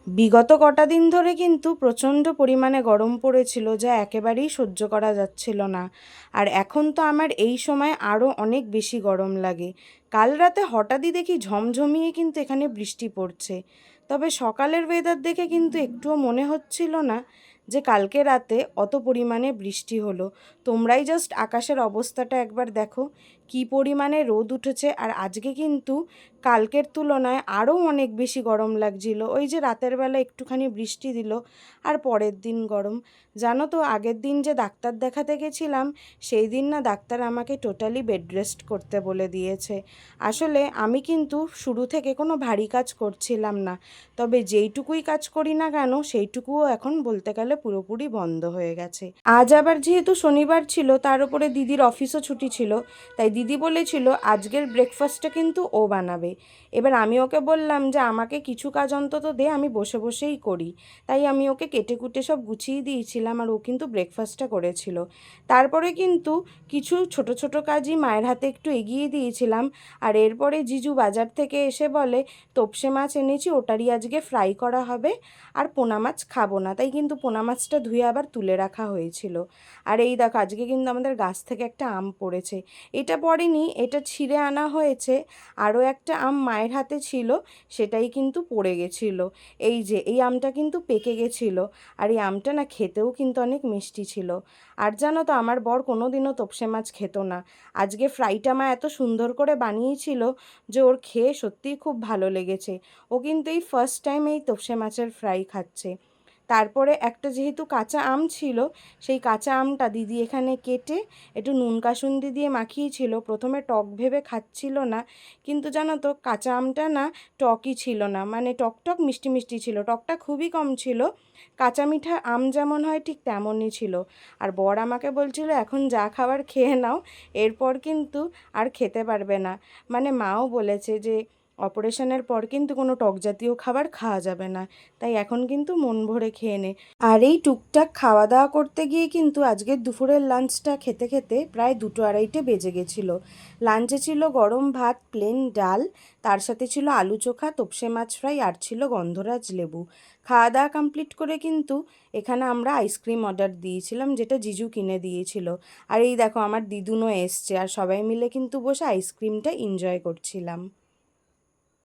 বিগত কটা দিন ধরে কিন্তু প্রচণ্ড পরিমাণে গরম পড়েছিল, যা একেবারেই সহ্য করা যাচ্ছিল না। আর এখন তো আমার এই সময় আরও অনেক বেশি গরম লাগে। কাল রাতে হঠাৎই দেখি ঝমঝমিয়ে কিন্তু এখানে বৃষ্টি পড়ছে। তবে সকালের ওয়েদার দেখে কিন্তু একটুও মনে হচ্ছিল না যে কালকে রাতে অত পরিমাণে বৃষ্টি হলো। তোমরাই জাস্ট আকাশের অবস্থাটা একবার দেখো, কী পরিমাণে রোদ উঠেছে। আর আজকে কিন্তু কালকের তুলনায় আরও অনেক বেশি গরম লাগছিল। ওই যে রাতের বেলা একটুখানি বৃষ্টি দিল আর পরের দিন গরম। জানো তো, আগের দিন যে ডাক্তার দেখাতে গেছিলাম, সেই দিন না ডাক্তার আমাকে টোটালি বেড রেস্ট করতে বলে দিয়েছে। আসলে আমি কিন্তু শুরু থেকে কোনো ভারী কাজ করছিলাম না, তবে যেইটুকুই কাজ করি না কেন সেইটুকুও এখন বলতে গেলে পুরোপুরি বন্ধ হয়ে গেছে। আজ আবার যেহেতু শনিবার ছিল, তার উপরে দিদির অফিসও ছুটি ছিল, তাই দিদি বলেছিল আজকের ব্রেকফাস্টটা কিন্তু ও বানাবে। এবার আমি ওকে বললাম যে আমাকে কিছু কাজ অন্তত দে, আমি বসে বসেই করি। তাই আমি ওকে কেটে কুটে সব গুছিয়ে দিয়েছিলাম, আর ও কিন্তু ব্রেকফাস্টটা করেছিল। তারপরে কিন্তু কিছু ছোট ছোট কাজই মায়ের হাতে একটু এগিয়ে দিয়েছিলাম। আর এরপরে জিজু বাজার থেকে এসে বলে তোপসে মাছ এনেছি, ওটারই আজকে ফ্রাই করা হবে, আর পোনা মাছ খাবো না। তাই কিন্তু পোনা মাছটা ধুয়ে আবার তুলে রাখা হয়েছিল। আর এই দেখো, আজকে কিন্তু আমাদের গাছ থেকে একটা আম পড়েছে। এটা পড়েনি, এটা ছিঁড়ে আনা হয়েছে। আরও একটা আম মায়ের হাতে ছিল, সেটাই কিন্তু পড়ে গেছিলো। এই যে এই আমটা কিন্তু পেকে গেছিলো। আর এই আমটা না খেতেও কিন্তু অনেক মিষ্টি ছিল। আর জানো তো, আমার বর কোনো দিনও তোপসে মাছ খেত না। আজকে ফ্রাইটা মা এত সুন্দর করে বানিয়েছিল যে ওর খেয়ে সত্যিই খুব ভালো লেগেছে। ও কিন্তু এই ফার্স্ট টাইম এই তোপসে মাছের ফ্রাই খাচ্ছে। তারপরে একটা যেহেতু কাঁচা আম ছিল, সেই কাঁচা আমটা দিদি এখানে কেটে একটু নুন কাসুন্দি দিয়ে মাখিয়েছিল। প্রথমে টক ভেবে খাচ্ছিল না, কিন্তু জানো তো কাঁচা আমটা না টকই ছিল না, মানে টক টক মিষ্টি মিষ্টি ছিল, টকটা খুবই কম ছিল। কাঁচা মিঠা আম যেমন হয় ঠিক তেমনই ছিল। আর বর আমাকে বলছিল এখন যা খাবার খেয়ে নাও, এরপর কিন্তু আর খেতে পারবে না। মানে মাও বলেছে যে অপারেশনের পর কিন্তু কোনো টক জাতীয় খাবার খাওয়া যাবে না, তাই এখন কিন্তু মন ভরে খেয়ে নে। আর এই টুকটাক খাওয়া দাওয়া করতে গিয়ে কিন্তু আজকের দুপুরের লাঞ্চটা খেতে খেতে প্রায় 2-2:30 বেজে গেছিলো। লাঞ্চে ছিল গরম ভাত, প্লেন ডাল, তার সাথে ছিল আলু চোখা, তোপসে মাছ ফ্রাই, আর ছিল গন্ধরাজ লেবু। খাওয়া দাওয়া কমপ্লিট করে কিন্তু এখানে আমরা আইসক্রিম অর্ডার দিয়েছিলাম, যেটা জিজু কিনে দিয়েছিল। আর এই দেখো আমার দিদুনও এসছে, আর সবাই মিলে কিন্তু বসে আইসক্রিমটা এনজয় করছিলাম।